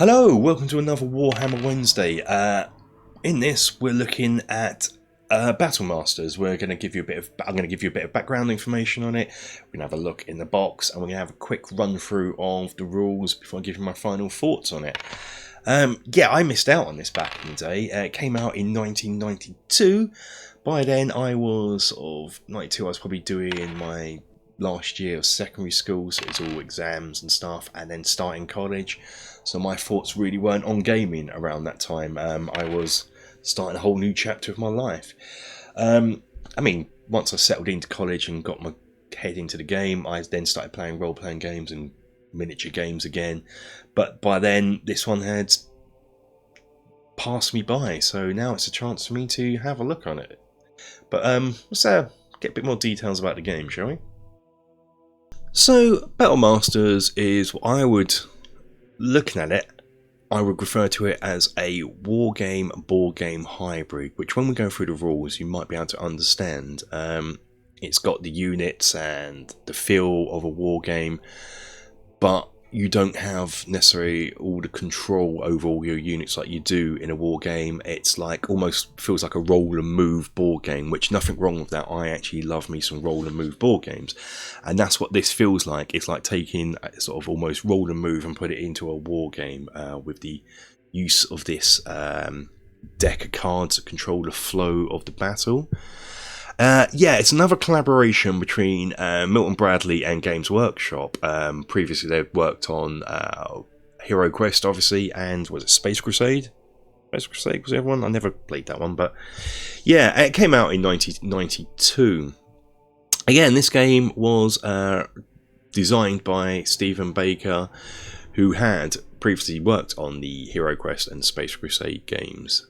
Hello, welcome to another Warhammer Wednesday. In this, we're looking at Battle Masters. I'm going to give you a bit of background information on it. We're going to have a look in the box, and we're going to have a quick run through of the rules before I give you my final thoughts on it. Yeah, I missed out on this back in the day. It came out in 1992. By then, I was sort of 92. I was probably doing my last year of secondary school, so it's all exams and stuff, and then starting college. So my thoughts really weren't on gaming around that time. I was starting a whole new chapter of my life. I mean, once I settled into college and got my head into the game, I then started playing role-playing games and miniature games again. But by then, this one had passed me by, so now it's a chance for me to have a look on it. But let's get a bit more details about the game, shall we? So, Battle Masters is what I would... Looking at it, I would refer to it as a war game, board game hybrid, which when we go through the rules you might be able to understand. It's got the units and the feel of a war game, but you don't have necessarily all the control over all your units like you do in a war game. It's like almost feels like a roll and move board game, which nothing wrong with that. I actually love me some roll and move board games, and that's what this feels like. It's like taking a sort of almost roll and move and put it into a war game with the use of this deck of cards to control the flow of the battle. Yeah, it's another collaboration between Milton Bradley and Games Workshop. Previously, they've worked on Hero Quest, obviously, and was it Space Crusade? Space Crusade was everyone. I never played that one, but yeah, it came out in 1992. Again, this game was designed by Stephen Baker, who had previously worked on the Hero Quest and Space Crusade games.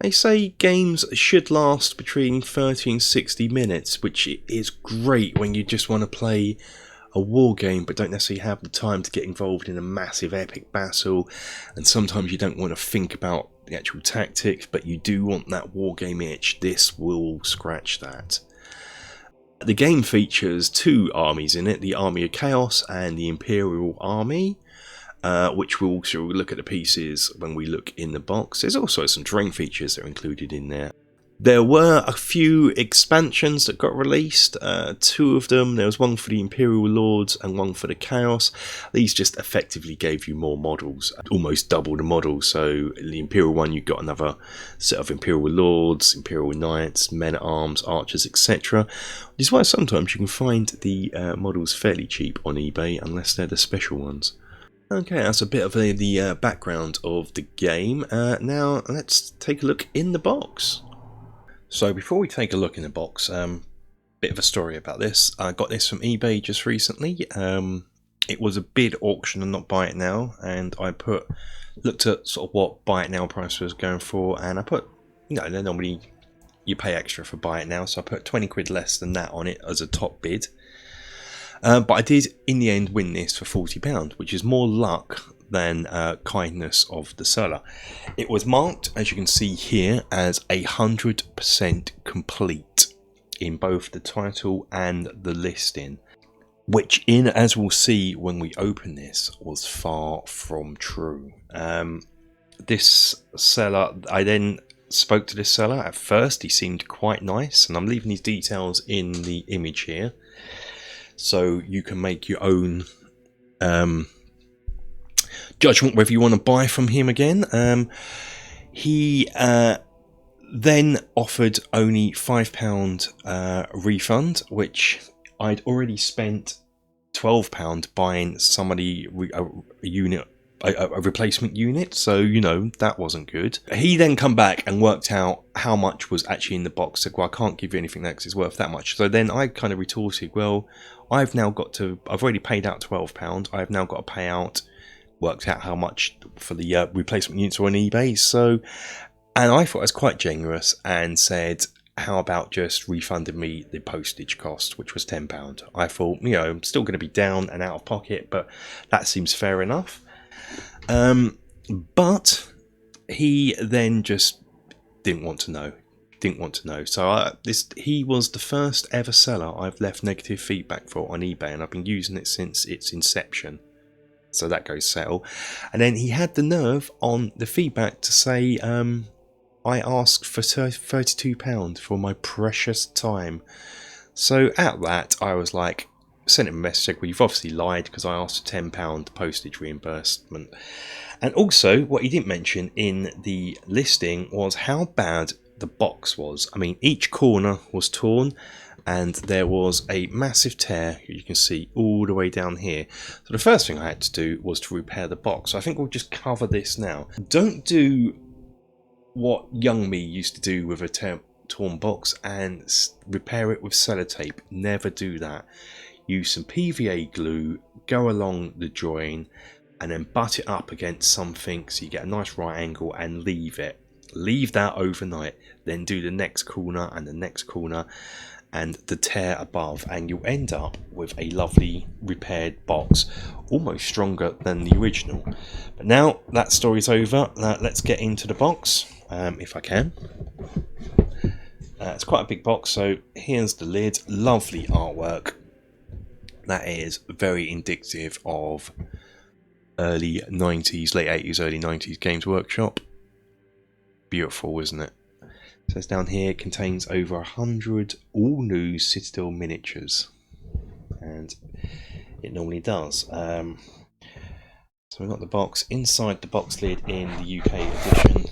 They say games should last between 30 and 60 minutes, which is great when you just want to play a war game but don't necessarily have the time to get involved in a massive epic battle, and sometimes you don't want to think about the actual tactics, but you do want that war game itch. This will scratch that. The game features two armies in it, the Army of Chaos and the Imperial Army. Which we'll also look at the pieces when we look in the box. There's also some terrain features that are included in there. There were a few expansions that got released, two of them. There was one for the Imperial Lords and one for the Chaos. These just effectively gave you more models, almost double the models. So in the Imperial one, you got another set of Imperial Lords, Imperial Knights, Men-at-Arms, Archers, etc. Which is why sometimes you can find the models fairly cheap on eBay, unless they're the special ones. Okay, that's a bit of the background of the game. Now let's take a look in the box. So before we take a look in the box, bit of a story about this. I got this from eBay just recently. It was a bid auction and not buy it now, and I looked at sort of what buy it now price was going for, and I put, normally you pay extra for buy it now, so I put 20 quid less than that on it as a top bid. But I did, in the end, win this for £40, which is more luck than kindness of the seller. It was marked, as you can see here, as 100% complete in both the title and the listing, which, as we'll see when we open this, was far from true. This seller, I then spoke to this seller. At first, he seemed quite nice, and I'm leaving these details in the image here, so you can make your own judgment whether you want to buy from him again. He then offered only £5 refund, which I'd already spent £12 buying somebody a replacement unit, so that wasn't good. He then come back and worked out how much was actually in the box. Said, well, I can't give you anything there because it's worth that much. So then I kind of retorted, well, I've already paid out £12. I've now got to pay out, worked out how much for the replacement units are on eBay. So, and I thought it was quite generous and said, how about just refunding me the postage cost, which was £10. I thought, I'm still going to be down and out of pocket, but that seems fair enough. But he then just didn't want to know. So he was the first ever seller I've left negative feedback for on eBay, and I've been using it since its inception. So that goes settle. And then he had the nerve on the feedback to say, I asked for £32 for my precious time. So at that, I was like, sent him a message, well, you've obviously lied because I asked for £10 postage reimbursement. And also, what he didn't mention in the listing was how bad the box was. I mean, each corner was torn, and there was a massive tear you can see all the way down here. So the first thing I had to do was to repair the box. So I think we'll just cover this now. Don't do what young me used to do with a torn box and repair it with sellotape. Never do that. Use some PVA glue, go along the join, and then butt it up against something so you get a nice right angle, and leave it. Leave that overnight. Then do the next corner and the next corner and the tear above, and you'll end up with a lovely repaired box, almost stronger than the original. But now that story's over, let's get into the box, if I can. It's quite a big box, so here's the lid. Lovely artwork. That is very indicative of early 90s, late 80s, early 90s Games Workshop. Beautiful, isn't it? It says down here, contains over 100 all new Citadel miniatures, and it normally does. So we've got the box. Inside the box lid in the UK edition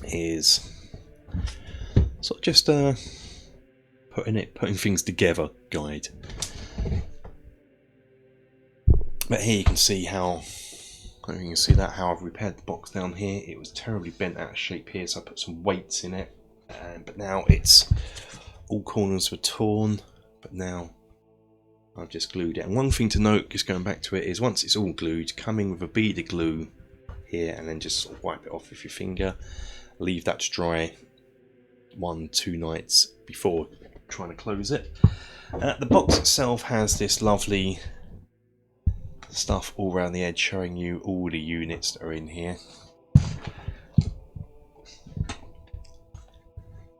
is sort of just putting things together guide. But here you can see how. I don't know if you can see that, how I've repaired the box down here. It was terribly bent out of shape here, so I put some weights in it. But now it's all corners were torn, but now I've just glued it. And one thing to note, just going back to it, is once it's all glued, come in with a bead of glue here and then just sort of wipe it off with your finger. Leave that to dry 1-2 nights before trying to close it. The box itself has this lovely stuff all around the edge showing you all the units that are in here.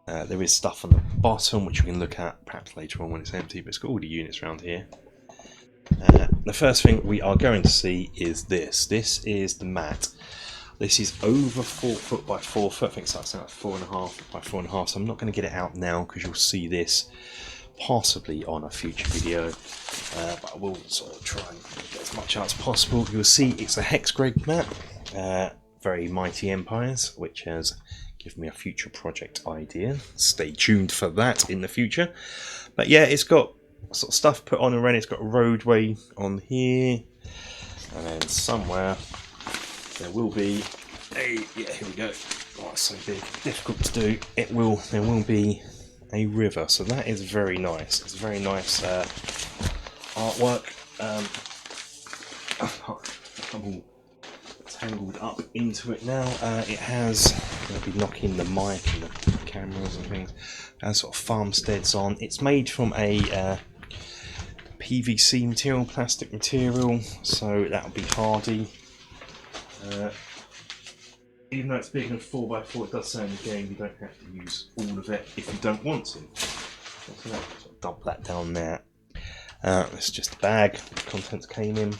There is stuff on the bottom which we can look at perhaps later on when it's empty, but it's got all the units around here. The first thing we are going to see is this. This is the mat. This is over 4 foot by 4 foot. I think it's like 4.5 by 4.5. So I'm not going to get it out now because you'll see this possibly on a future video, but I will sort of try and get as much out as possible. You'll see it's a hex grid map, very Mighty Empires, which has given me a future project idea. Stay tuned for that in the future. But yeah, it's got sort of stuff put on around. It's got a roadway on here, and then somewhere there will be a, yeah, here we go. Oh, it's so big, difficult to do. There will be a river, so that is very nice. It's very nice artwork. I'm all tangled up into it now. It has, I'll be knocking the mic and the cameras and things. It has sort of farmsteads on. It's made from a PVC material, plastic material, so that'll be hardy. Even though it's big and 4x4, it does say in the game you don't have to use all of it if you don't want to. So sort of dump that down there. It's just a bag. The contents came in.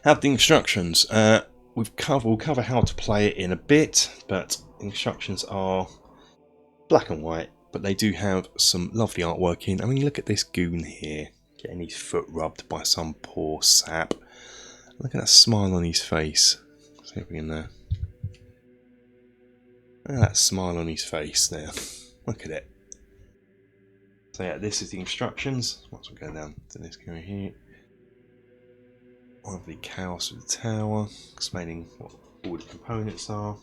Have the instructions. We'll cover how to play it in a bit, but the instructions are black and white, but they do have some lovely artwork in. I mean, look at this goon here, getting his foot rubbed by some poor sap. Look at that smile on his face. See if we can look at that smile on his face there. Look at it. So yeah, this is the instructions. Once we go down to this guy here. Lovely chaos of the tower, explaining what all the components are.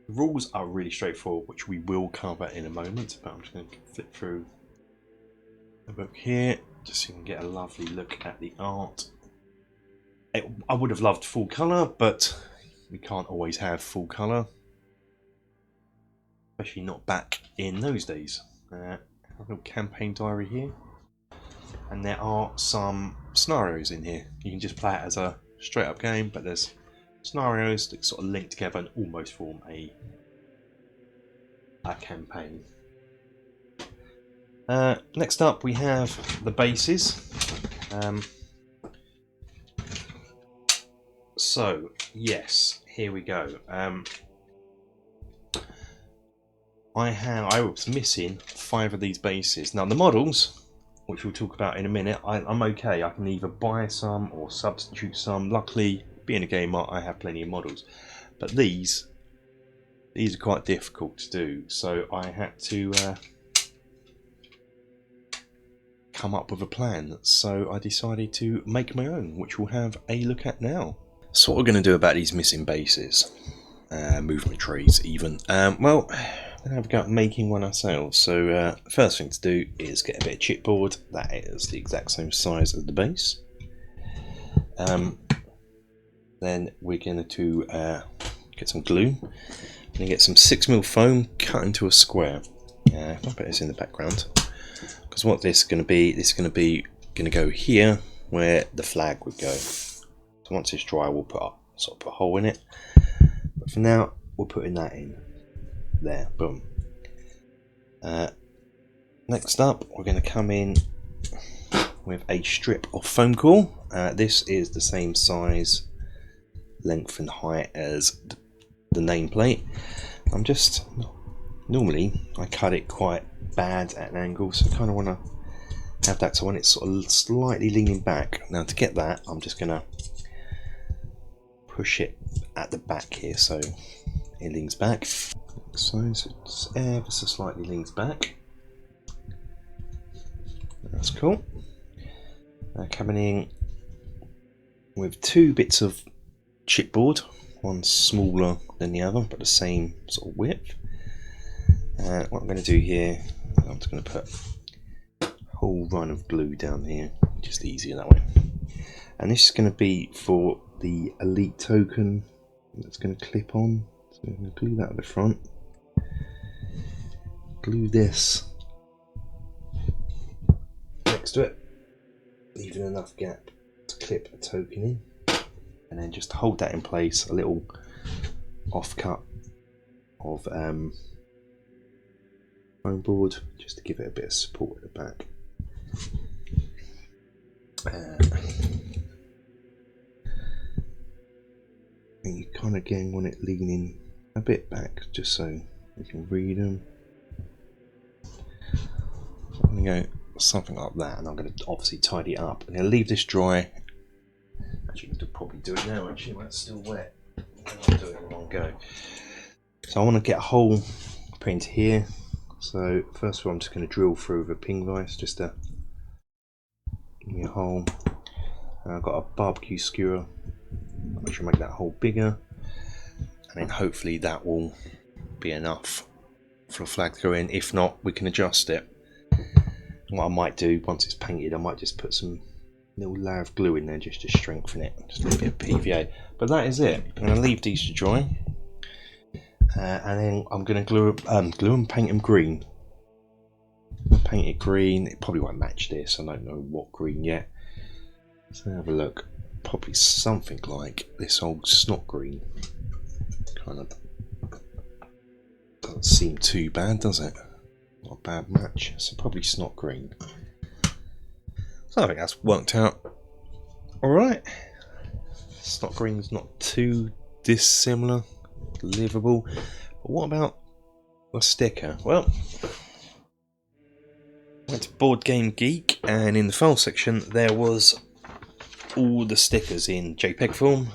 The rules are really straightforward, which we will cover in a moment, but I'm just going to flip through the book here, just so you can get a lovely look at the art. I would have loved full colour, but we can't always have full colour, especially not back in those days. A little campaign diary here, and there are some scenarios in here. You can just play it as a straight up game, but there's scenarios that sort of link together and almost form a campaign. Next up we have the bases. So yes, here we go. I was missing 5 of these bases. Now the models, which we'll talk about in a minute, I'm okay. I can either buy some or substitute some. Luckily, being a gamer, I have plenty of models. But these are quite difficult to do, so I had to come up with a plan. So I decided to make my own, which we'll have a look at now. So what we're going to do about these missing bases, movement trees even, well, we're going to have a go at making one ourselves. So first thing to do is get a bit of chipboard that is the exact same size as the base. Then we're going to get some glue and get some 6mm foam cut into a square. I'll put this in the background because what this is going to be going to go here where the flag would go. So once it's dry, we'll put a hole in it. But for now, we're putting that in there. Boom. Next up, we're going to come in with a strip of foam core. This is the same size, length and height as the nameplate. Normally I cut it quite bad at an angle, so I kind of want to have that so when it's sort of slightly leaning back. Now to get that, I'm just going to push it at the back here so it leans back. So it's ever so slightly leans back. That's cool. Coming in with 2 bits of chipboard, one smaller than the other but the same sort of width. What I'm going to do here, I'm just going to put a whole run of glue down here, just easier that way. And this is going to be for the elite token that's going to clip on. So I'm going to glue that at the front. Glue this next to it, leaving enough gap to clip a token in, and then just hold that in place. A little offcut of foam board just to give it a bit of support at the back. And you kind of again want it leaning a bit back just so you can read them. So I'm going to go something like that, and I'm going to obviously tidy it up. I'm going to leave this dry. Actually, I could probably do it now actually when it's still wet. I'll do it in one go. So I want to get a hole put into here. So first of all, I'm just going to drill through with a ping vise just to give me a hole. And I've got a barbecue skewer. I should make that hole bigger, and then hopefully that will be enough for a flag to go in. If not, we can adjust it. What I might do once it's painted, I might just put some little layer of glue in there just to strengthen it, just a little bit of PVA. But that is it. I'm going to leave these to dry. And then I'm going to glue and paint them green. I'll paint it green. It probably won't match this. I don't know what green yet. So have a look. Probably something like this old snot green. Kind of doesn't seem too bad, does it? Not a bad match. So probably snot green. So I think that's worked out alright. Snot green's not too dissimilar. Livable. But what about a sticker? Well, I went to Board Game Geek, and in the file section there was all the stickers in JPEG form.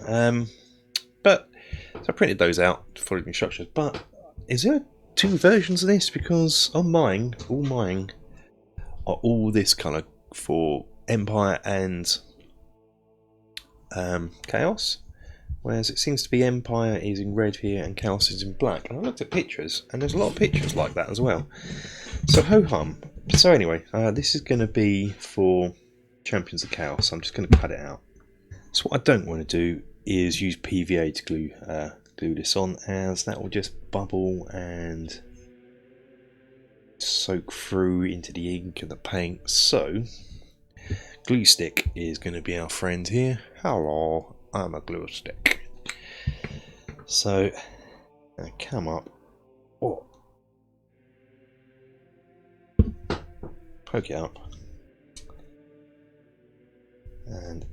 But so I printed those out to follow the instructions. But is there 2 versions of this? Because on mine, all mine are all this colour for Empire and Chaos. Whereas it seems to be Empire is in red here and Chaos is in black. And I looked at pictures, and there's a lot of pictures like that as well. So ho-hum. So anyway, this is going to be for Champions of Chaos. I'm just going to cut it out. So what I don't want to do is use PVA to glue this on, as that will just bubble and soak through into the ink and the paint. So glue stick is going to be our friend here. Hello, I'm a glue stick. So I come up, poke it up, And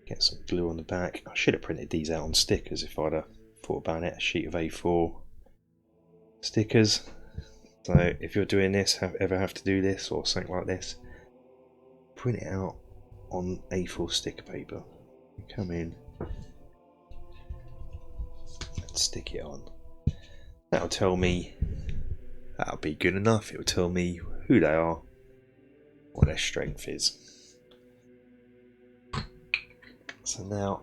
get some glue on the back. I should have printed these out on stickers if I'd have thought about it. A sheet of A4 stickers. So if you're doing this, ever have to do this or something like this, print it out on A4 sticker paper. You come in and stick it on. That'll tell me, that'll be good enough. It'll tell me who they are, what their strength is. So now,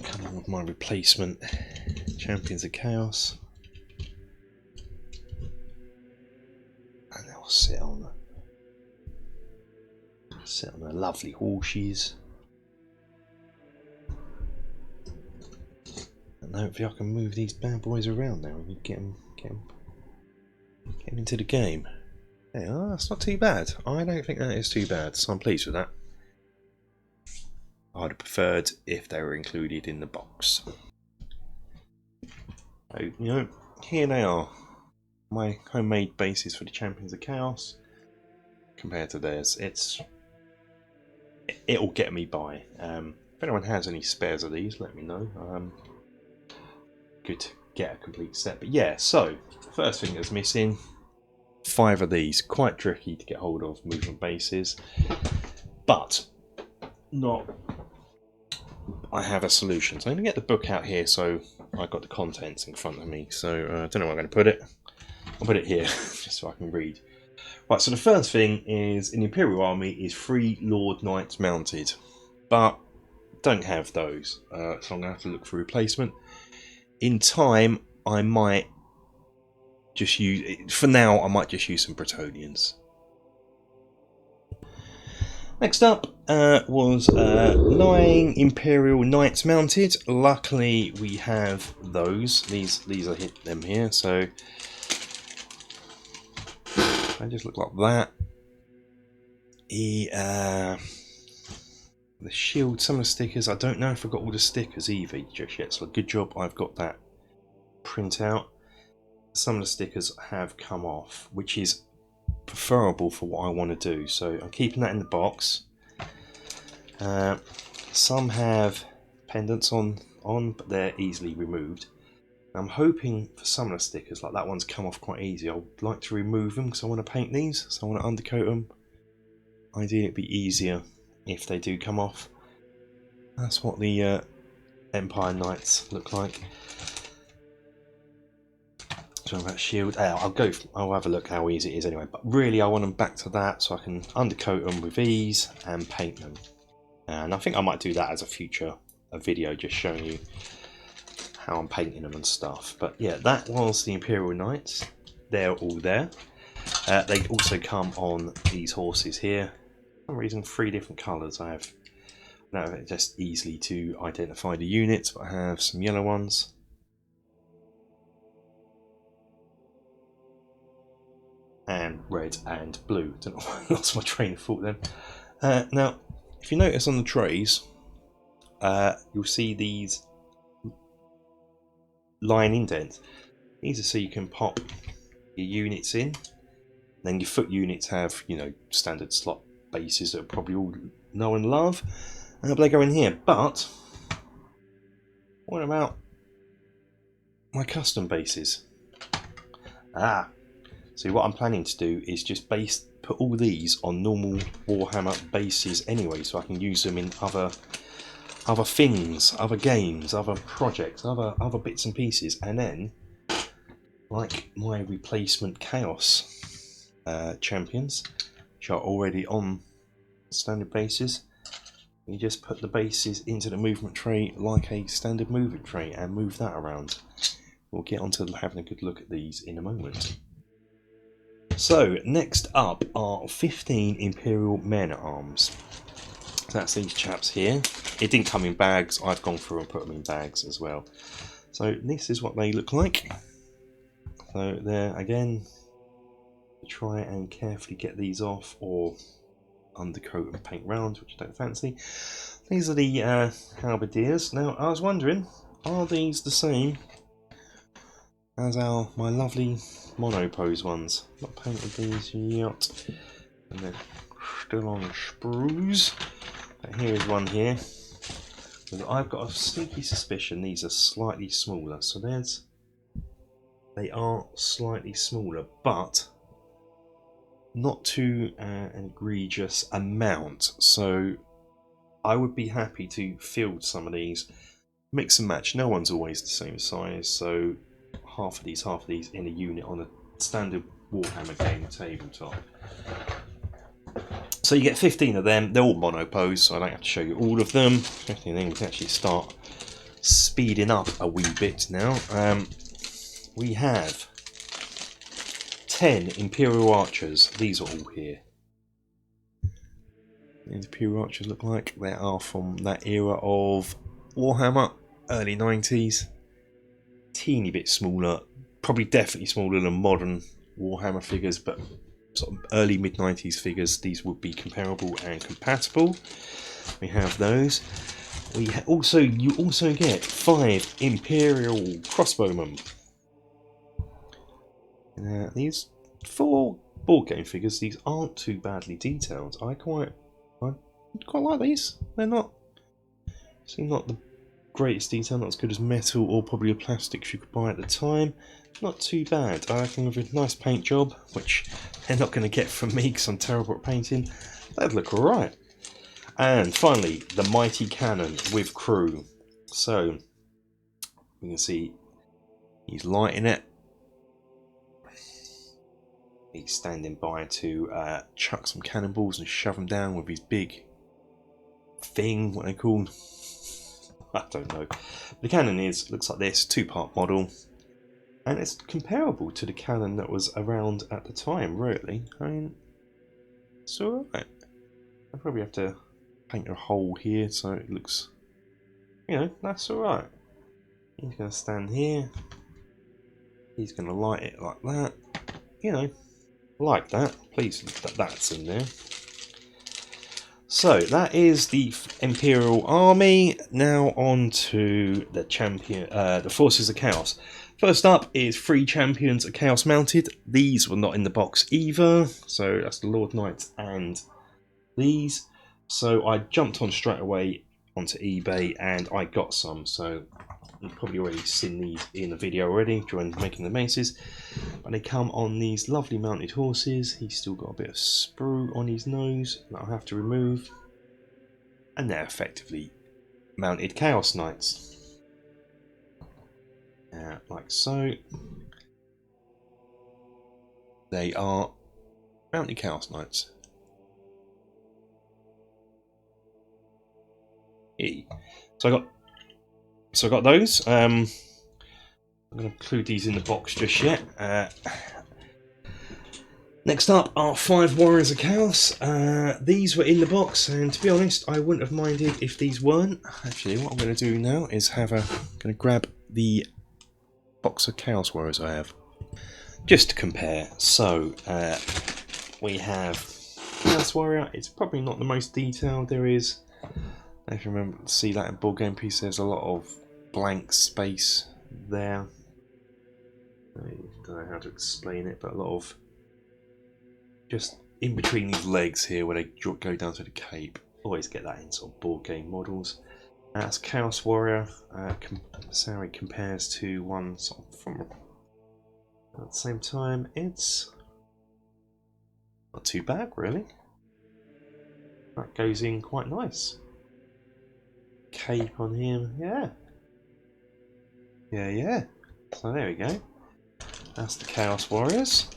come on with my replacement Champions of Chaos. And they'll sit on their lovely horses. And hopefully I can move these bad boys around now and get them into the game. There, oh, that's not too bad. I don't think that is too bad, so I'm pleased with that. I'd have preferred if they were included in the box. So, you know, here they are. My homemade bases for the Champions of Chaos. Compared to theirs, it'll get me by. If anyone has any spares of these, let me know. Good to get a complete set. But yeah, so first thing that's missing, 5 of these. Quite tricky to get hold of movement bases, but not. I have a solution. So I'm going to get the book out here so I've got the contents in front of me. So I don't know where I'm going to put it. I'll put it here just so I can read. Right, so the first thing is in the Imperial Army is 3 Lord Knights mounted, but don't have those, so I'm going to have to look for a replacement. In time, I might just use, for now, I might just use some Bretonians. Next up was 9 Imperial Knights mounted. Luckily, we have those. These are them here, so they just look like that. The shield, some of the stickers, I don't know if I've got all the stickers either just yet, so good job I've got that print out. Some of the stickers have come off, which is preferable for what I want to do, so I'm keeping that in the box. Some have pendants on, but they're easily removed. I'm hoping for some of the stickers, like that one's come off quite easy, I would like to remove them because I want to paint these, so I want to undercoat them. Ideally it'd be easier if they do come off. That's what the Empire Knights look like. So that shield, I'll have a look how easy it is anyway, but really I want them back to that so I can undercoat them with ease and paint them. And I think I might do that as a video just showing you how I'm painting them and stuff. But yeah, that was the Imperial Knights. They're all there. They also come on these horses here. For some reason 3 different colours. I have just easily to identify the units, but I have some yellow ones. And red and blue. Don't know why I lost my train of thought then. Now, if you notice on the trays, you'll see these line indents. These are so you can pop your units in. Then your foot units have, you know, standard slot bases that are probably all know and love. But they go in here. But what about my custom bases? So what I'm planning to do is just put all these on normal Warhammer bases anyway, so I can use them in other things, other games, other projects, other bits and pieces, and then like my replacement Chaos champions, which are already on standard bases. You just put the bases into the movement tray like a standard movement tray and move that around. We'll get on to having a good look at these in a moment. So next up are 15 Imperial Men-at-Arms. So that's these chaps here. It didn't come in bags, I've gone through and put them in bags as well. So this is what they look like. So there again, try and carefully get these off or undercoat and paint round, which I don't fancy. These are the halberdiers. Now I was wondering, are these the same as are my lovely monopose ones. Not painted these yet, and they're still on sprues. But here is one here. I've got a sneaky suspicion these are slightly smaller. So they are slightly smaller, but not to an egregious amount. So I would be happy to field some of these, mix and match. No one's always the same size, so half of these in a unit on a standard Warhammer game tabletop. So you get 15 of them. They're all monopose, so I don't have to show you all of them. 15 of them, we can actually start speeding up a wee bit now. We have 10 Imperial Archers. These are all here. The Imperial Archers look like they are from that era of Warhammer, early 90s. Teeny bit smaller, probably definitely smaller than modern Warhammer figures, but sort of early mid 90s figures, these would be comparable and compatible. We have those. You also get 5 Imperial crossbowmen. These 4 board game figures, these aren't too badly detailed. I quite like these. They're not seem like the greatest detail, not as good as metal or probably a plastic you could buy at the time. Not too bad. I reckon with a nice paint job, which they're not going to get from me because I'm terrible at painting, that'd look alright. And finally, the mighty cannon with crew. So you can see he's lighting it. He's standing by to chuck some cannonballs and shove them down with his big thing, what they call. I don't know. The cannon looks like this, 2-part model, and it's comparable to the cannon that was around at the time, really. I mean, it's alright. I probably have to paint a hole here so it looks, that's alright. He's going to stand here. He's going to light it like that. Like that. Please, that's in there. So that is the Imperial Army. Now on to the Forces of Chaos. First up is 3 Champions of Chaos Mounted. These were not in the box either. So that's the Lord Knights and these. So I jumped on straight away onto eBay and I got some. So you've probably already seen these in the video already during making the bases. But they come on these lovely mounted horses. He's still got a bit of sprue on his nose that I'll have to remove. And they're effectively mounted Chaos Knights. Like so. They are mounted Chaos Knights. So I got those. I'm going to include these in the box just yet. Next up are 5 Warriors of Chaos. These were in the box, and to be honest, I wouldn't have minded if these weren't. Actually, what I'm going to do now is going to grab the box of Chaos Warriors I have, just to compare. So we have Chaos Warrior. It's probably not the most detailed there is. If you remember, see that in board game piece, there's a lot of blank space there. I don't know how to explain it, but a lot of just in between these legs here where they go down to the cape. Always get that in sort of board game models. That's Chaos Warrior. So it compares to one sort of from at the same time. It's not too bad, really. That goes in quite nice. Cape on him, yeah. So there we go. That's the Chaos Warriors.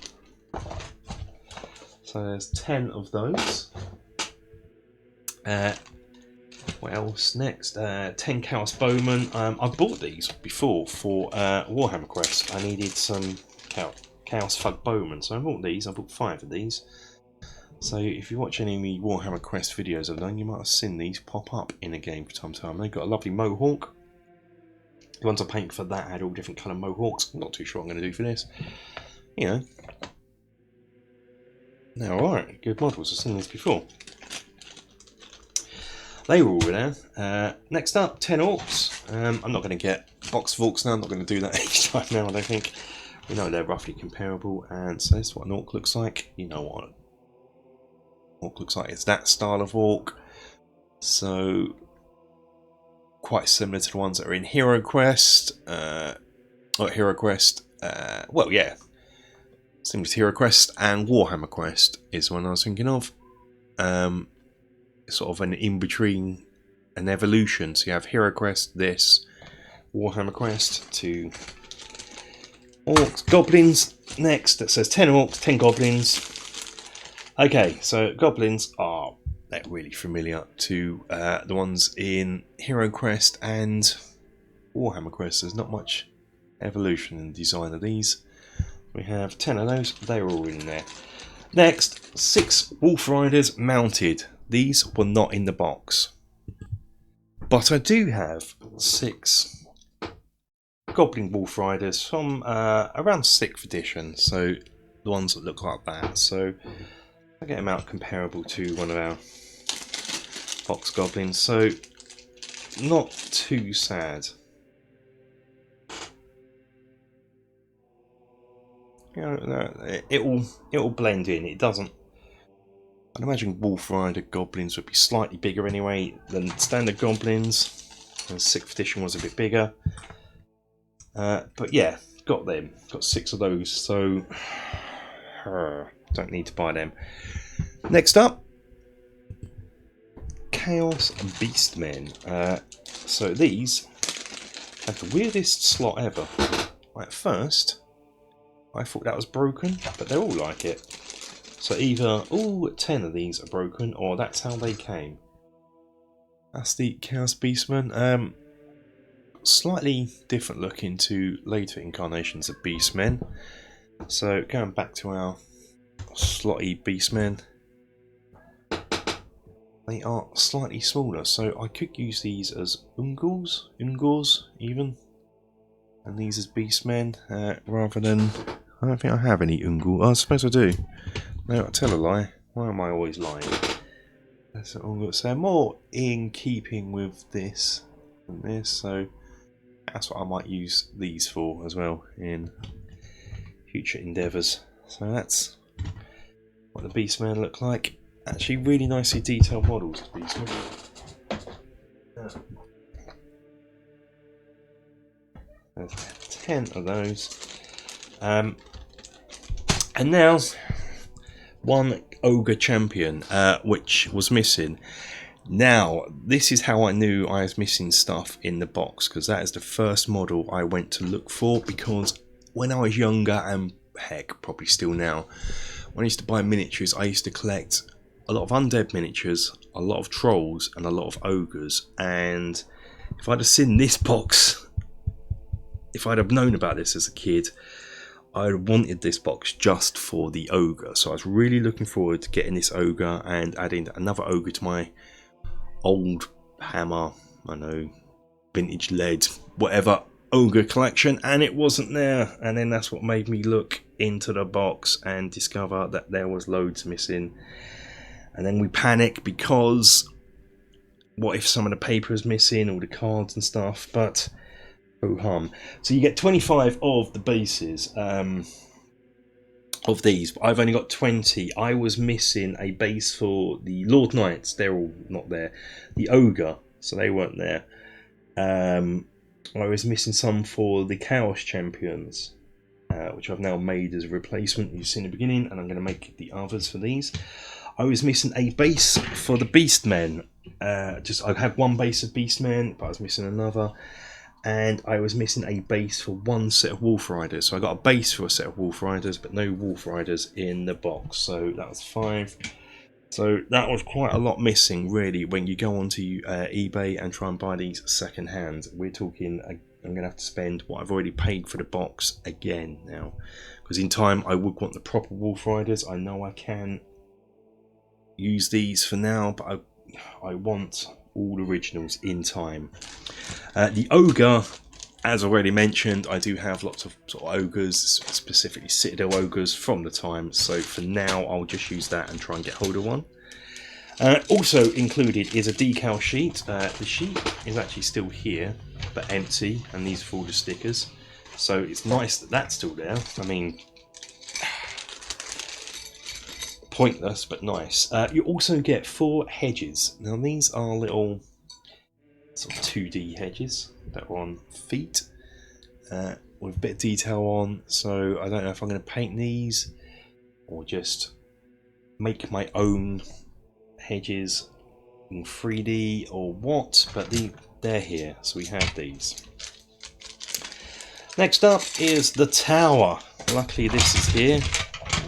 So there's 10 of those. What else next? 10 Chaos Bowmen. I've bought these before for Warhammer Quest. I needed some Chaos Thug Bowmen, so I bought these. I bought 5 of these. So if you watch any of the Warhammer Quest videos I've done, you might have seen these pop up in a game from time to time. They've got a lovely mohawk. The ones I painted for that had all different kind of mohawks. I'm not too sure what I'm going to do for this. Now, alright, good models. I've seen these before. They were all there. Next up, 10 Orcs. I'm not going to get box of orcs now. I'm not going to do that each time now, I don't think. We know they're roughly comparable, and so this is what an orc looks like. You know what an orc looks like. It's that style of orc. So quite similar to the ones that are in Hero Quest. Hero Quest. Well, yeah. Similar to Hero Quest and Warhammer Quest is one I was thinking of. Sort of an in-between, an evolution. So you have Hero Quest, this, Warhammer Quest, to orcs, goblins. Next, that says 10 orcs, 10 goblins. Okay, so goblins are they're really familiar to the ones in Hero Quest and Warhammer Quest. There's not much evolution in the design of these. We have 10 of those, they're all in there. Next, 6 Wolf Riders mounted. These were not in the box. But I do have 6 Goblin Wolf Riders from around 6th edition. So the ones that look like that. So I get them out comparable to one of our box goblins. So not too sad. You know, it'll blend in. It doesn't. I'd imagine Wolf Rider goblins would be slightly bigger anyway than standard goblins. And 6th edition was a bit bigger. But yeah, got them. Got 6 of those. So don't need to buy them. Next up, Chaos Beastmen. So these have the weirdest slot ever. At first, I thought that was broken, but they're all like it. So either all 10 of these are broken, or that's how they came. That's the Chaos Beastmen. Slightly different looking to later incarnations of Beastmen. So going back to our slotty Beastmen, they are slightly smaller. So I could use these as Ungors even, and these as Beastmen, rather than. I don't think I have any Ungol. Oh, I suppose I do. No, I tell a lie. Why am I always lying? That's all. So more in keeping with this and this. So that's what I might use these for as well in future endeavours. So that's what the Beastmen look like. Actually, really nicely detailed models of Beastmen. There's 10 of those. And now one Ogre Champion, which was missing. Now, this is how I knew I was missing stuff in the box, because that is the first model I went to look for, because when I was younger, and heck, probably still now, when I used to buy miniatures, I used to collect a lot of undead miniatures, a lot of trolls, and a lot of ogres. And if I'd have seen this box, if I'd have known about this as a kid, I wanted this box just for the ogre. So I was really looking forward to getting this ogre and adding another ogre to my old hammer, I know, vintage lead, whatever ogre collection, and it wasn't there. And then that's what made me look into the box and discover that there was loads missing. And then we panic because what if some of the paper is missing, all the cards and stuff, but oh hum. So you get 25 of the bases of these, but I've only got 20. I was missing a base for the Lord Knights, they're all not there. The Ogre, so they weren't there. I was missing some for the Chaos Champions, which I've now made as a replacement, you've seen in the beginning, and I'm going to make the others for these. I was missing a base for the Beastmen. I had one base of Beastmen, but I was missing another. And I was missing a base for one set of Wolf Riders. So I got a base for a set of Wolf Riders, but no Wolf Riders in the box. So that was 5. So that was quite a lot missing, really, when you go onto eBay and try and buy these second hand. We're talking, I'm going to have to spend what I've already paid for the box again now. Because in time, I would want the proper Wolf Riders. I know I can use these for now, but I want all originals in time. The Ogre, as already mentioned, I do have lots of sort of ogres, specifically Citadel ogres from the time, so for now I'll just use that and try and get hold of one. Also included is a decal sheet. The sheet is actually still here, but empty, and these are full of stickers. So it's nice that that's still there. I mean, pointless, but nice. You also get 4 hedges. Now these are little sort of 2D hedges that are on feet with a bit of detail on. So I don't know if I'm going to paint these or just make my own hedges in 3D or what, but they're here, so we have these. Next up is the tower. Luckily this is here,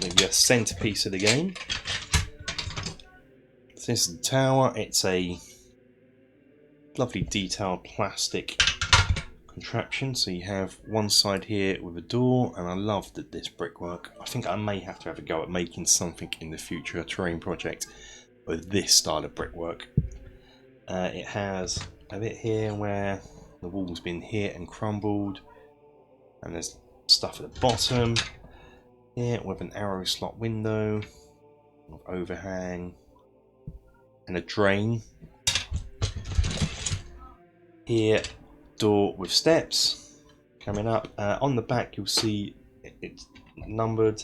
maybe a centerpiece of the game. So this is the tower. It's a lovely detailed plastic contraption. So you have one side here with a door, and I love this brickwork. I think I may have to have a go at making something in the future, a terrain project with this style of brickwork. It has a bit here where the wall's been hit and crumbled, and there's stuff at the bottom here with an arrow slot window, overhang, and a drain. Here, door with steps coming up. On the back you'll see it's numbered,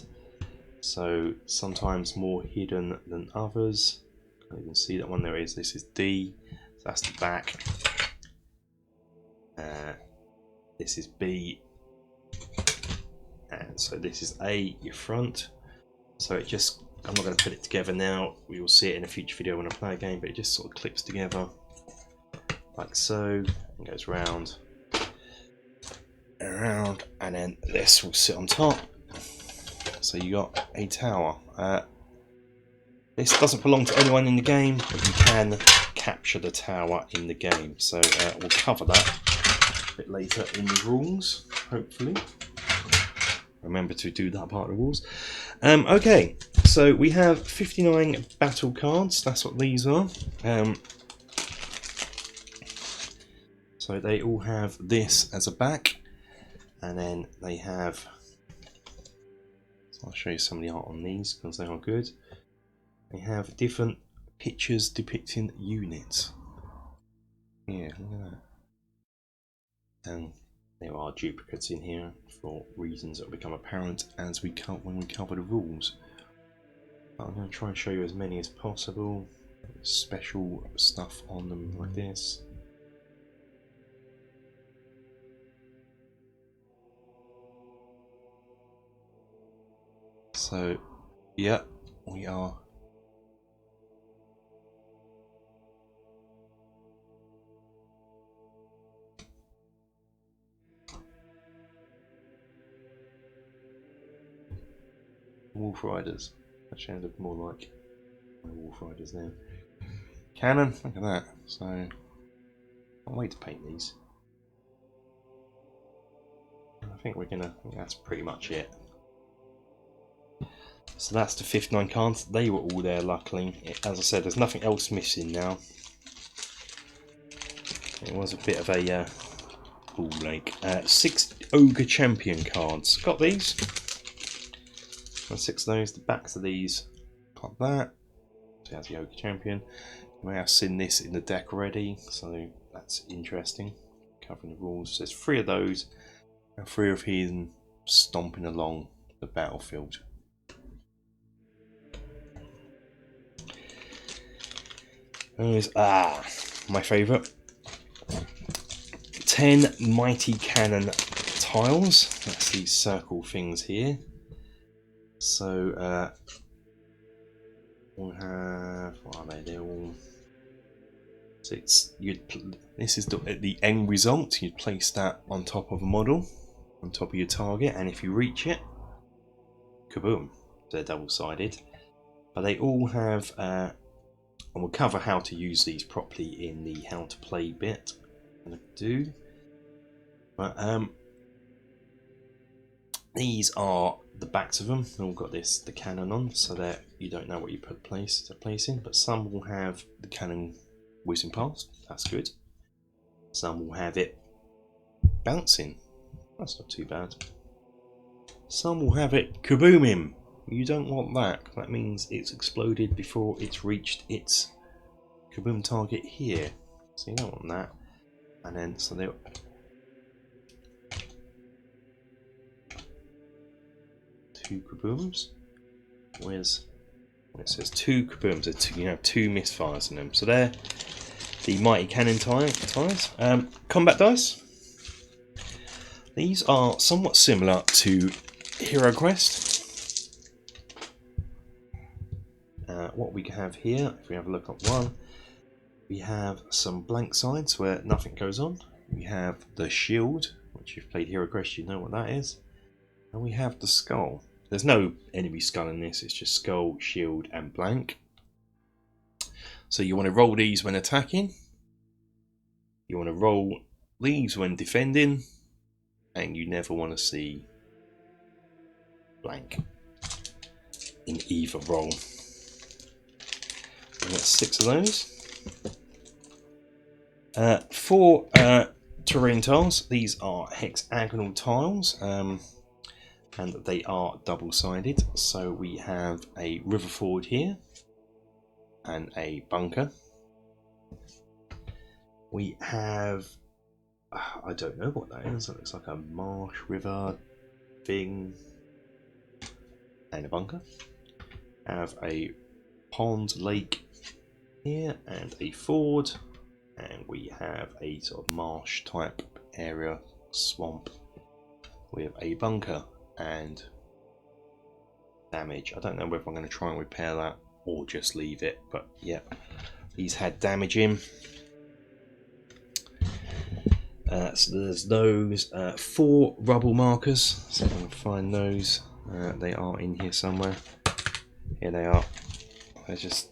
so sometimes more hidden than others. You can see that one there is. This is D, so that's the back. This is B, and so this is A, your front. So it just, I'm not going to put it together now, we will see it in a future video when I play a game, but it just sort of clips together like so, and goes round and around, and then this will sit on top. So you got a tower. This doesn't belong to anyone in the game, but you can capture the tower in the game. So we'll cover that a bit later in the rules, hopefully. Remember to do that part of the rules. Okay, so we have 59 battle cards. That's what these are. So they all have this as a back, and then they have, so I'll show you some of the art on these because they are good. They have different pictures depicting units. Yeah, look at that. And there are duplicates in here for reasons that will become apparent as when we cover the rules. I'm going to try and show you as many as possible. Special stuff on them like this. So, yeah, we are. Wolf Riders. Actually, look more like my Wolf Riders now. Cannon, look at that. So, I'll wait to paint these. I think that's pretty much it. So that's the 59 cards. They were all there, luckily. As I said, there's nothing else missing now. It was a bit of a ball lake. 6 Ogre Champion cards. Got these. Got 6 of those. The backs of these. Got that. So that's the Ogre Champion. You may have seen this in the deck already, so that's interesting. Covering the rules. There's 3 of those, and 3 of him stomping along the battlefield. Those are my favourite. 10 Mighty Cannon tiles. That's these circle things here. So we'll have, what are they? They're all. So this is the end result. You'd place that on top of a model, on top of your target, and if you reach it, kaboom! They're double-sided. But they all have. And we'll cover how to use these properly in the how to play bit. I'm gonna do. But these are the backs of them. They've all got the cannon on, so that you don't know what you place in. But some will have the cannon whizzing past. That's good. Some will have it bouncing. That's not too bad. Some will have it kabooming. You don't want that. That means it's exploded before it's reached its kaboom target here. So you don't want that. And then, so 2 kabooms. Where's when it says 2 kabooms? You have 2 misfires in them. So they're the mighty cannon tires. Combat dice. These are somewhat similar to Hero Quest. What we have here, if we have a look at one, we have some blank sides where nothing goes on. We have the shield, which you've played Hero Quest, you know what that is. And we have the skull. There's no enemy skull in this, it's just skull, shield, and blank. So you want to roll these when attacking. You want to roll these when defending. And you never want to see blank in either roll. And that's 6 of those. 4 terrain tiles. These are hexagonal tiles, and they are double-sided. So we have a river ford here and a bunker. We have, I don't know what that is. It looks like a marsh river thing and a bunker. Have a pond, lake here and a ford, and we have a sort of marsh type area, swamp, with a bunker and damage. I don't know whether I'm going to try and repair that or just leave it, but yeah, these had damage in. So there's those 4 rubble markers, so I can find those. They are in here somewhere. Here they are. They're just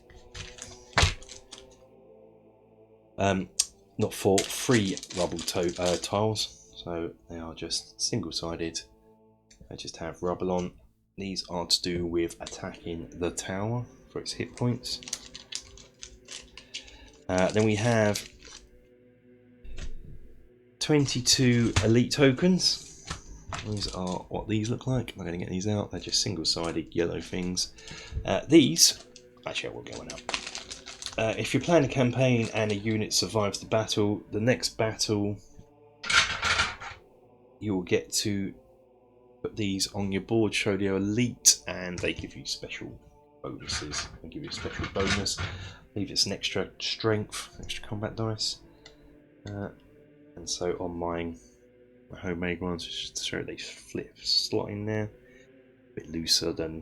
not 4, 3 rubble tiles, so they are just single-sided. They just have rubble on. These are to do with attacking the tower for its hit points. Then we have 22 elite tokens. These are what these look like. I'm not going to get these out. They're just single-sided yellow things. These, actually, I will get one out. If you're playing a campaign and a unit survives the battle, the next battle you'll get to put these on your board, show the elite, and they give you special bonuses. They give you a special bonus. I believe it's an extra strength, extra combat dice. And so on mine, my homemade ones, just to show they flip slot in there. A bit looser than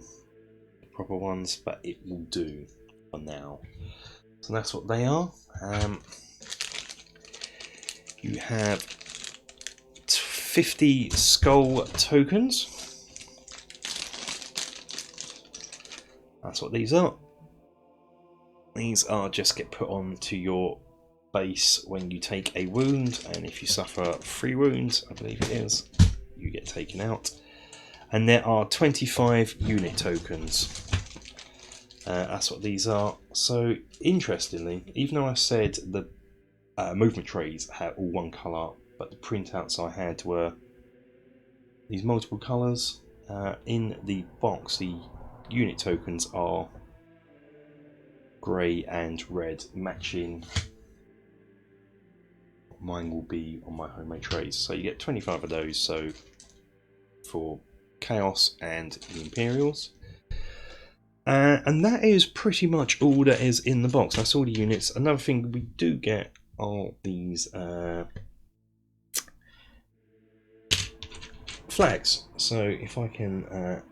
the proper ones, but it will do for now. So that's what they are. You have 50 skull tokens. That's what these are. These are just get put onto your base when you take a wound, and if you suffer 3 wounds, I believe it is, you get taken out. And there are 25 unit tokens. That's what these are. So interestingly, even though I said the movement trays had all one colour, but the printouts I had were these multiple colours, in the box the unit tokens are grey and red, matching what mine will be on my homemade trays. So you get 25 of those, so for Chaos and the Imperials. And that is pretty much all that is in the box. That's all the units. Another thing we do get are these flags. So if I can,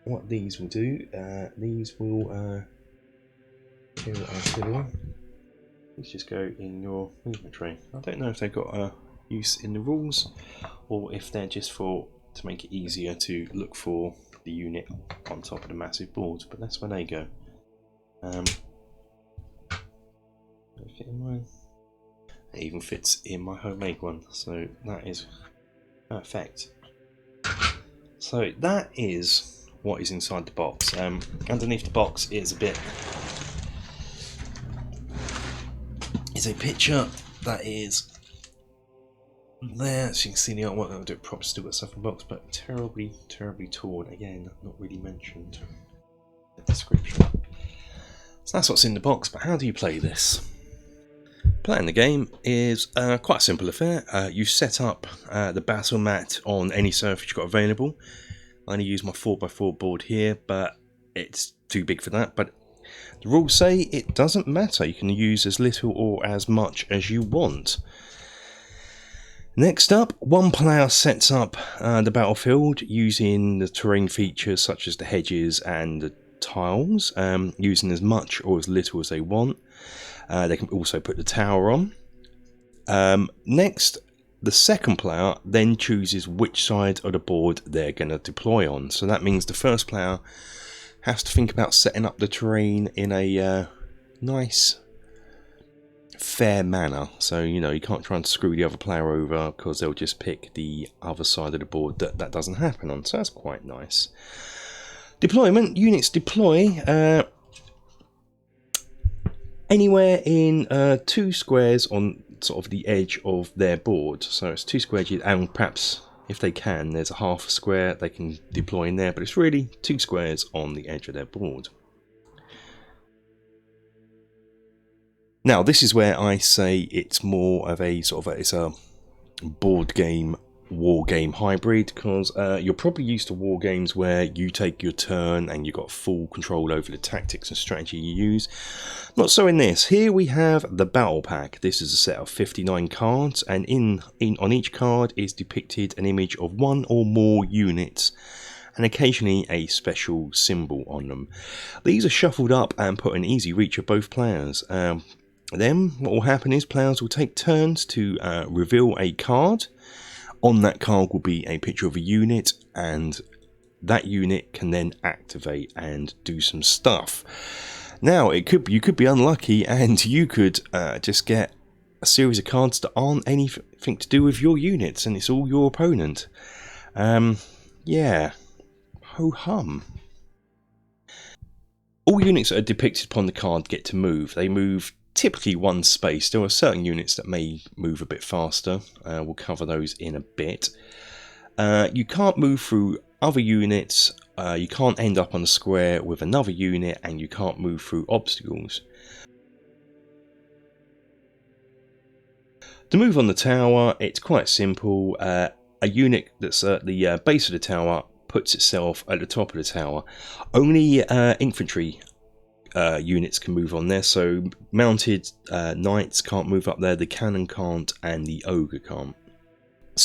what these will do, these will these just go in your movement tray. I don't know if they've got a use in the rules, or if they're just for to make it easier to look for the unit on top of the massive board, but that's where they go. Fit in mine. It even fits in my homemade one, so that is perfect. So that is what is inside the box. Underneath the box is a picture that is there, so you can see the artwork. I'll do it proper, still got stuff in the box, but terribly torn. Again, not really mentioned in the description. So that's what's in the box, but how do you play this? Playing the game is quite a simple affair. You set up the battle mat on any surface you've got available. I only use my 4x4 board here, but it's too big for that. But the rules say it doesn't matter. You can use as little or as much as you want. Next up, one player sets up the battlefield using the terrain features such as the hedges and the tiles, using as much or as little as they want. They can also put the tower on. Next, the second player then chooses which side of the board they're going to deploy on. So that means the first player has to think about setting up the terrain in a nice, fair manner. So, you know, you can't try and screw the other player over because they'll just pick the other side of the board that doesn't happen on. So that's quite nice. Deployment. Units deploy anywhere in 2 squares on sort of the edge of their board. So it's 2 squares, and perhaps if they can, there's a half a square they can deploy in there, but it's really 2 squares on the edge of their board. Now this is where I say it's more of a sort of it's a board game, war game hybrid, because you're probably used to war games where you take your turn and you've got full control over the tactics and strategy you use. Not so in this. Here we have the battle pack. This is a set of 59 cards, and on each card is depicted an image of 1 or more units and occasionally a special symbol on them. These are shuffled up and put in easy reach of both players. Then what will happen is players will take turns to reveal a card. On that card will be a picture of a unit, and that unit can then activate and do some stuff. Now you could be unlucky and you could just get a series of cards that aren't anything to do with your units, and it's all your opponent. Yeah, ho hum. All units that are depicted upon the card get to move. They move typically 1 space. There are certain units that may move a bit faster. We'll cover those in a bit. You can't move through other units. You can't end up on a square with another unit, and you can't move through obstacles. To move on the tower, it's quite simple. A unit that's at the base of the tower puts itself at the top of the tower. Only infantry units can move on there, so mounted knights can't move up there, the cannon can't, and the ogre can't.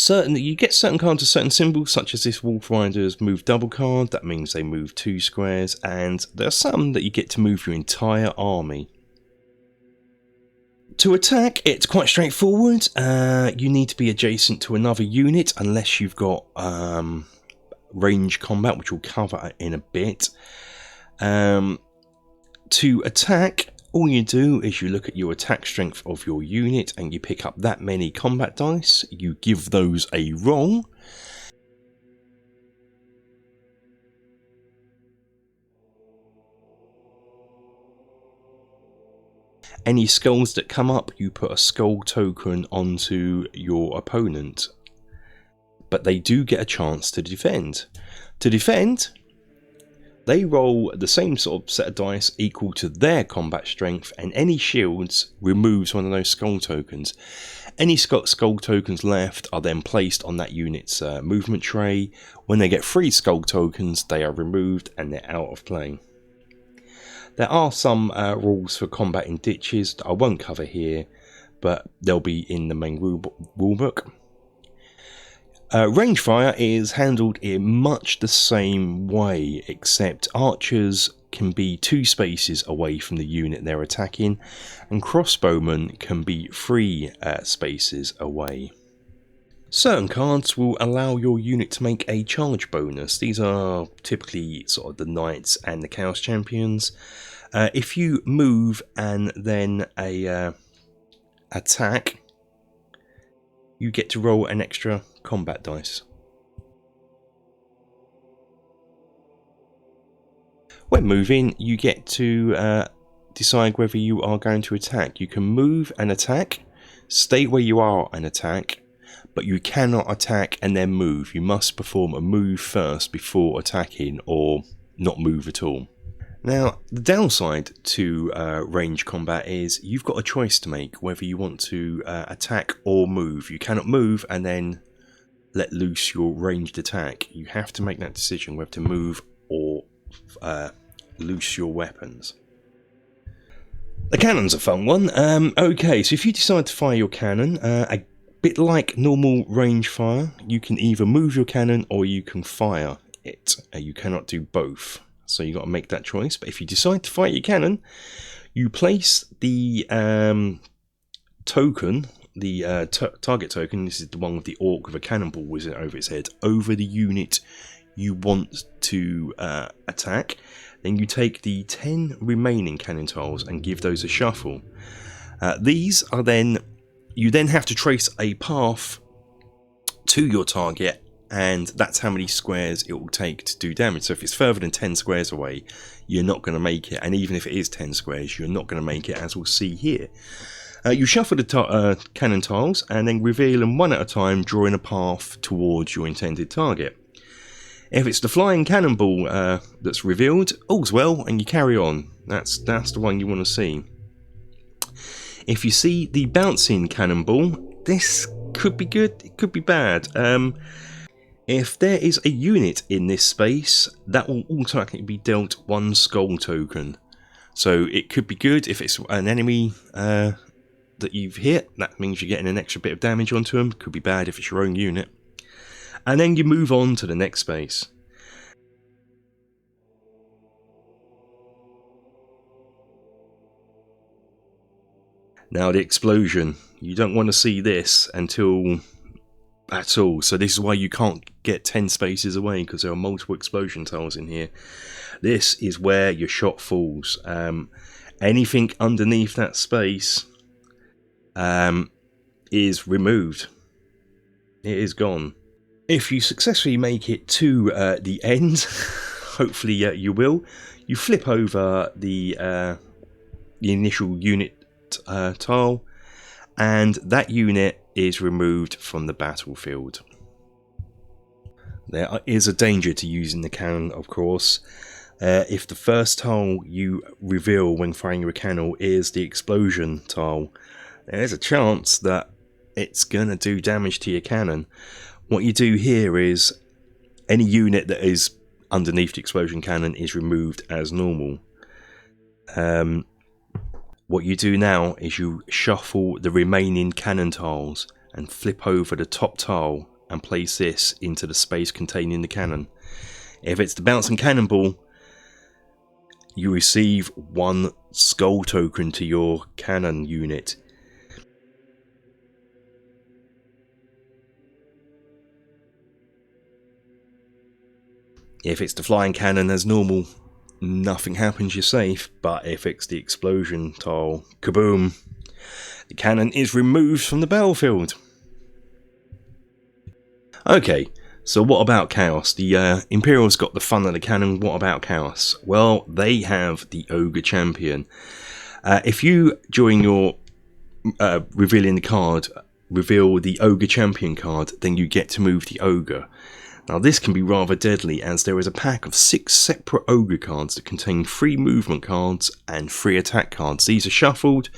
You get certain cards with certain symbols, such as this Wolf Rider's move double card. That means they move 2 squares, and there are some that you get to move your entire army. To attack, it's quite straightforward. You need to be adjacent to another unit unless you've got range combat, which we'll cover in a bit. To attack, all you do is you look at your attack strength of your unit and you pick up that many combat dice. You give those a roll. Any skulls that come up, you put a skull token onto your opponent. But they do get a chance to defend. To defend, they roll the same sort of set of dice equal to their combat strength, and any shields removes one of those skull tokens. Any skull tokens left are then placed on that unit's movement tray. When they get 3 skull tokens, they are removed and they're out of play. There are some rules for combat in ditches that I won't cover here, but they'll be in the main rulebook. Range fire is handled in much the same way, except archers can be 2 spaces away from the unit they're attacking, and crossbowmen can be 3 spaces away. Certain cards will allow your unit to make a charge bonus. These are typically sort of the knights and the chaos champions. If you move and then attack, you get to roll an extra combat dice. When moving, you get to decide whether you are going to attack. You can move and attack, stay where you are and attack, but you cannot attack and then move. You must perform a move first before attacking, or not move at all. Now, the downside to range combat is you've got a choice to make whether you want to attack or move. You cannot move and then let loose your ranged attack. You have to make that decision whether to move or loose your weapons. The cannon's a fun one. Okay, so if you decide to fire your cannon, a bit like normal range fire, you can either move your cannon or you can fire it. You cannot do both, so you got to make that choice. But if you decide to fire your cannon, you place the token, the target token, this is the one with the orc with a cannonball wizard over its head, over the unit you want to attack. Then you take the 10 remaining cannon tiles and give those a shuffle. These are then, you then have to trace a path to your target, and that's how many squares it will take to do damage. So if it's further than 10 squares away, you're not going to make it, and even if it is 10 squares, you're not going to make it, as we'll see here. You shuffle the cannon tiles and then reveal them one at a time, drawing a path towards your intended target. If it's the flying cannonball that's revealed, all's well, and you carry on. That's the one you want to see. If you see the bouncing cannonball, this could be good, it could be bad. If there is a unit in this space, that will automatically be dealt 1 skull token. So it could be good if it's an enemy that you've hit. That means you're getting an extra bit of damage onto them. Could be bad if it's your own unit. And then you move on to the next space. Now the explosion. You don't want to see this until at all. So this is why you can't get 10 spaces away, because there are multiple explosion tiles in here. This is where your shot falls. Anything underneath that space is removed. It is gone. If you successfully make it to the end, hopefully you will, you flip over the initial unit tile, and that unit is removed from the battlefield. There is a danger to using the cannon, of course. If the first tile you reveal when firing your cannon is the explosion tile, there's a chance that it's going to do damage to your cannon. What you do here is any unit that is underneath the explosion cannon is removed as normal. What you do now is you shuffle the remaining cannon tiles and flip over the top tile and place this into the space containing the cannon. If it's the bouncing cannonball, you receive 1 skull token to your cannon unit. If it's the flying cannon as normal, nothing happens, you're safe. But if it's the explosion tile, kaboom, the cannon is removed from the battlefield. Okay, so what about Chaos? The Imperial's got the fun of the cannon. What about Chaos? Well, they have the Ogre Champion. If you, during your revealing the card, reveal the Ogre Champion card, then you get to move the Ogre. Now this can be rather deadly, as there is a pack of 6 separate Ogre cards that contain 3 movement cards and 3 attack cards. These are shuffled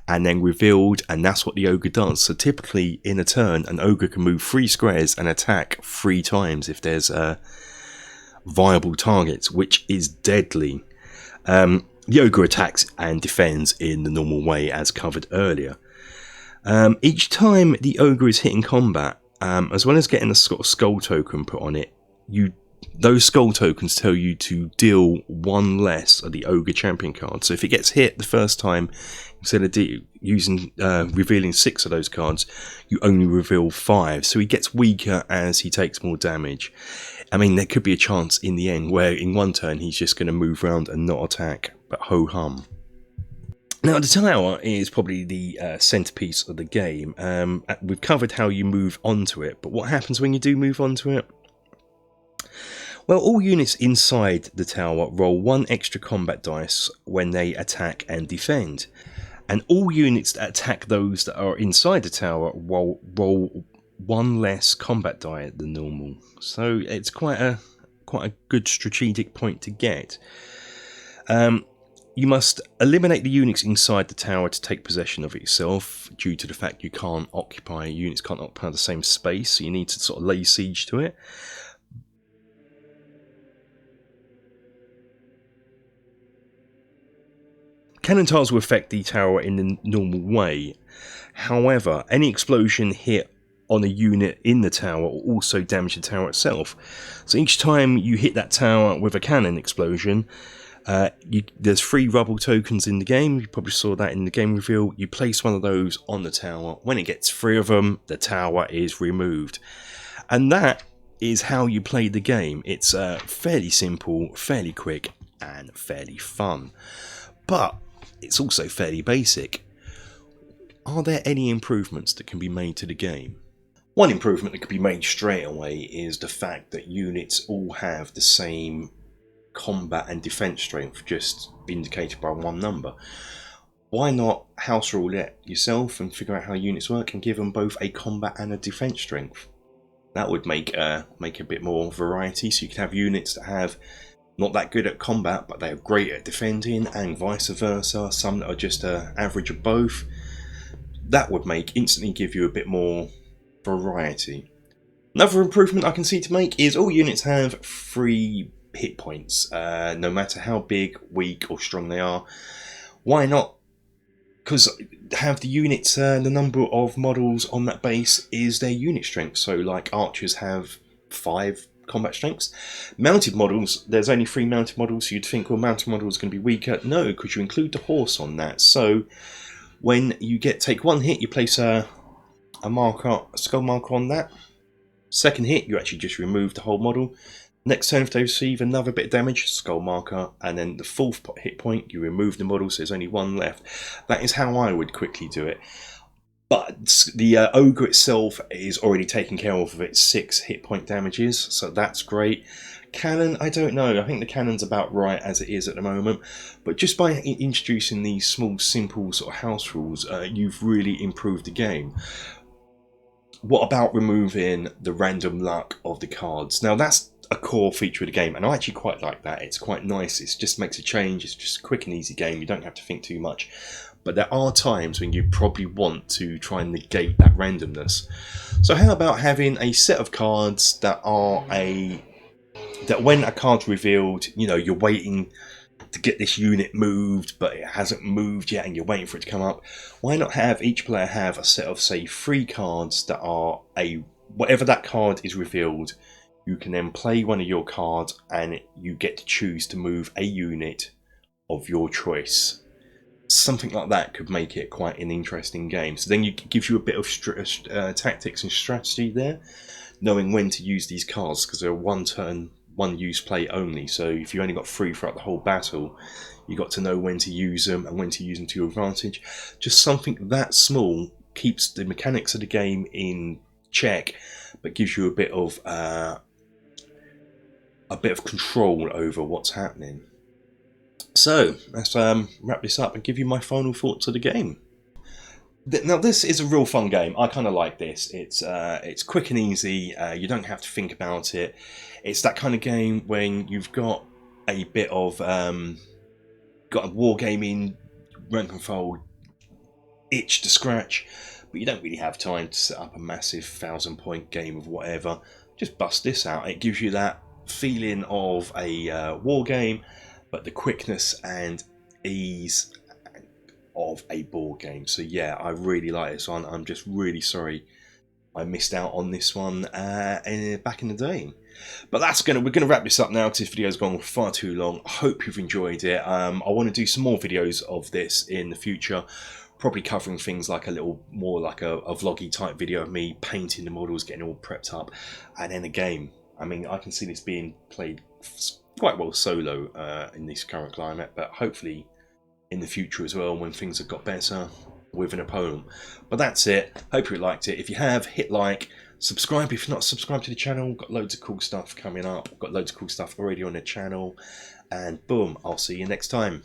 and then revealed, and that's what the Ogre does. So typically in a turn, an Ogre can move 3 squares and attack 3 times if there's viable targets, which is deadly. The Ogre attacks and defends in the normal way as covered earlier. Each time the Ogre is hit in combat, as well as getting a sort of skull token put on it, those skull tokens tell you to deal 1 less of the Ogre Champion card. So if it gets hit the first time, instead of revealing 6 of those cards, you only reveal 5. So he gets weaker as he takes more damage. I mean, there could be a chance in the end where in one turn he's just going to move around and not attack, but ho-hum. Now, the tower is probably the centerpiece of the game. We've covered how you move onto it, but what happens when you do move onto it? Well, all units inside the tower roll 1 extra combat dice when they attack and defend. And all units that attack those that are inside the tower roll 1 less combat die than normal. So it's quite a good strategic point to get. You must eliminate the units inside the tower to take possession of it yourself, due to the fact you can't occupy, units can't occupy the same space, so you need to sort of lay siege to it. Cannon tiles will affect the tower in the normal way. However, any explosion hit on a unit in the tower will also damage the tower itself. So each time you hit that tower with a cannon explosion, there's 3 rubble tokens in the game. You probably saw that in the game reveal. You place one of those on the tower. When it gets 3 of them, the tower is removed. And that is how you play the game. It's fairly simple, fairly quick, and fairly fun. But it's also fairly basic. Are there any improvements that can be made to the game? One improvement that could be made straight away is the fact that units all have the same combat and defense strength, just indicated by 1 number. Why not house rule it yourself and figure out how units work and give them both a combat and a defense strength? That would make a bit more variety, so you could have units that have not that good at combat, but they are great at defending, and vice versa. Some that are just average of both. That would instantly give you a bit more variety. Another improvement I can see to make is all units have 3 hit points, no matter how big, weak, or strong they are. Why not? Because have the units, the number of models on that base is their unit strength. So, like archers have 5 combat strengths. Mounted models, there's only 3 mounted models, so you'd think, well, mounted models are going to be weaker. No, because you include the horse on that. So when you take 1 hit, you place a skull marker on that. Second hit, you actually just remove the whole model. Next turn, if they receive another bit of damage, skull marker, and then the 4th hit point, you remove the model, so there's only 1 left. That is how I would quickly do it. But the ogre itself is already taken care of its 6 hit point damages, so that's great. Cannon, I don't know. I think the cannon's about right as it is at the moment. But just by introducing these small, simple sort of house rules, you've really improved the game. What about removing the random luck of the cards? Now, that's a core feature of the game, and I actually quite like that. It's quite nice. It just makes a change. It's just a quick and easy game. You don't have to think too much. But there are times when you probably want to try and negate that randomness. So how about having a set of cards that are that when a card's revealed, you know, you're waiting to get this unit moved, but it hasn't moved yet and you're waiting for it to come up. Why not have each player have a set of, say, 3 cards that are whatever that card is revealed, you can then play one of your cards and you get to choose to move a unit of your choice. Something like that could make it quite an interesting game. So then it gives you a bit of tactics and strategy there, knowing when to use these cards, because they're 1 turn, 1 use play only. So if you only got 3 throughout the whole battle, you got to know when to use them and when to use them to your advantage. Just something that small keeps the mechanics of the game in check, but gives you a bit of control over what's happening. So let's wrap this up and give you my final thoughts of the game. Now, this is a real fun game. I kind of like this. It's quick and easy. You don't have to think about it. It's that kind of game when you've got a bit of got a wargaming rank and file itch to scratch, but you don't really have time to set up a massive 1,000-point game of whatever. Just bust this out. It gives you that feeling of a war game, but the quickness and ease of a board game. So yeah, I really like this one. I'm just really sorry I missed out on this one back in the day. But we're gonna wrap this up now because this video's gone far too long. I hope you've enjoyed it. I want to do some more videos of this in the future, probably covering things like a little more like a vloggy type video of me painting the models, getting all prepped up, and then a game. I mean, I can see this being played quite well solo in this current climate, but hopefully in the future as well when things have got better with an opponent. But that's it. Hope you liked it. If you have, hit like, subscribe if you're not subscribed to the channel. Got loads of cool stuff coming up. Got loads of cool stuff already on the channel, and boom, I'll see you next time.